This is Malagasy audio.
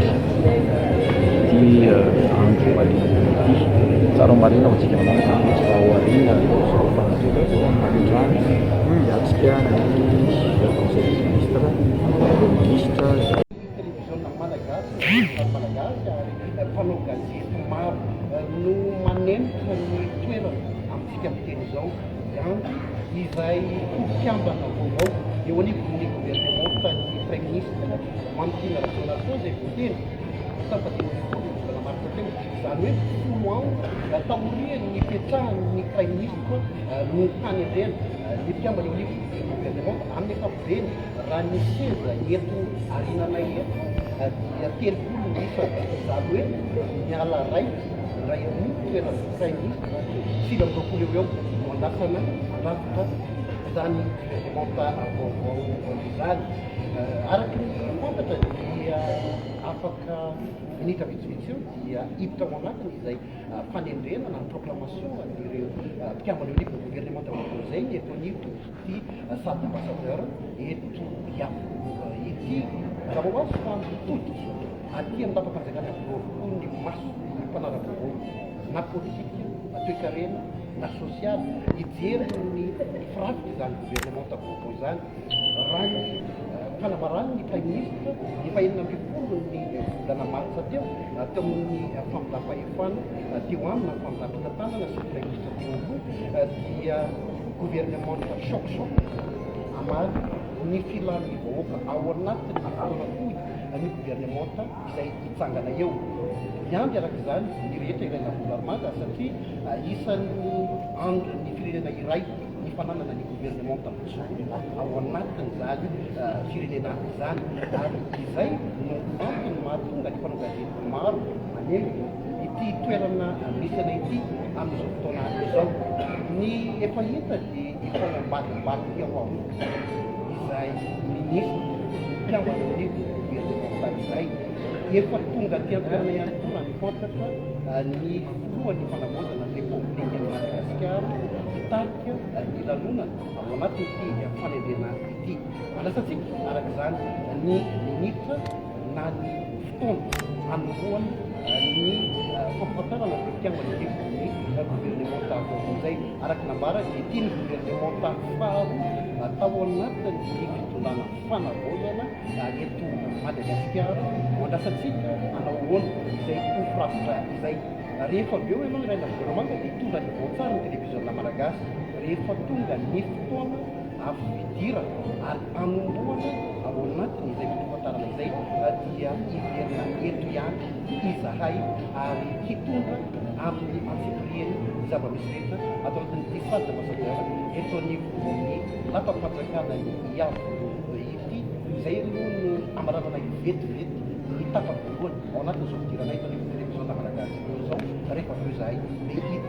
Di andro marina ity tsara marina ho tsika manao tsy mba ho arina fanatreto iatsika ny conseil des ministres le ministre télévision malagasy malagasy ary mpanao gazety maro no manenitra ny toerana amintsika miteny izao andro izay mpiambana vaovao eo anivon'ny gouvernement ny premier ministre Mampina Rajaonarison izay voateny tafatena teo izany hoe folo andro taorian'ny fipetrahan'ny premier ministre no tany andrena ny mpiambana eo anivon'ny gouvernement amin'ny ankapobeny raha ny seza eto arinanay eto dia telopolo isa izany hoe miala ray amin'ny toerana premier ministre sivy amby roapolo eo no andasana rafitra izany gouvernement vaovao izany araky ny fantatra dia afaka minitra vitsivitsy eo dia hiditra ao anatiny izay fanendrena na proclamation ireo mpiambana eo anivon'ny gouvernement vaovao zay ny eto anivoko ty sady ambassadeur eto ity raha oazy fa mitodika aty amin'ny tapam-panjakana roapolo ny maso ny mpanara-baovao na politika na toe-karena na sosialy hijery ny firafitra izany gouvernement vaovao zany raha ny fanavarany ny premier ministre ny fahenina amby folo ny volana martsa teo teo amin'ny famindram-pahefana teo amina famindram-pitantanana sy premier ministre teo koa dia gouvernement choc amary ny filan'ny vahoaka ao anatiny fotoana fohy ny gouvernement izay hitsangana eo miamby arak'izany ny rehetra ilaina volaromanga satria isan'ny andro ny firenena iray ny fananana ny gouvernement mitsofoka ao anatiny zany firenena izany ary izay no antony mahatonga ny mpanao gazety maro manendy ity toerana misy anay ity amin'izao fotoana izao ny efa hita dia efa ambadimbady ao izay ministre mpiambana eo gouvernement izay efa tonga tiantoerana ihany koa raha ny fantatra ny lohany fanavaozana ny republique ny Madagasikara tarika ny lanonana ao anatiny ity fanendrena ity alasatsika arak'izany ny ministre na ny fotoana anoloany ny fampafantarana ny mpiambana eo gouvernement vaovao zay araky nambara dia ity ny gouvernement faharoa atao anatiny ny fitondrana fanavaozana eto Madagasikara mandrasatsika anao ahoana izay hofirafitra izay rehefa avy eo ianao iraina gouvernement dia hitondra ny voatsara ny télévision malagasy rehefa tonga ny fotoana afidira ary anomboana ao anatiny izay fifatarana izay dia iverina eto ihany izahay ary hitondra amin'ny antsipiriany zava-misy rehetra atao anatin'ity sady ambassadeur eto anivon'ny lapam-panjakana iavo ity izay aloha no amaranana vetivety ny tapaka voalohany ao anatin'izao fidirana eto anivon'ny télévision malagasy izao rehefa avy eo izahay dia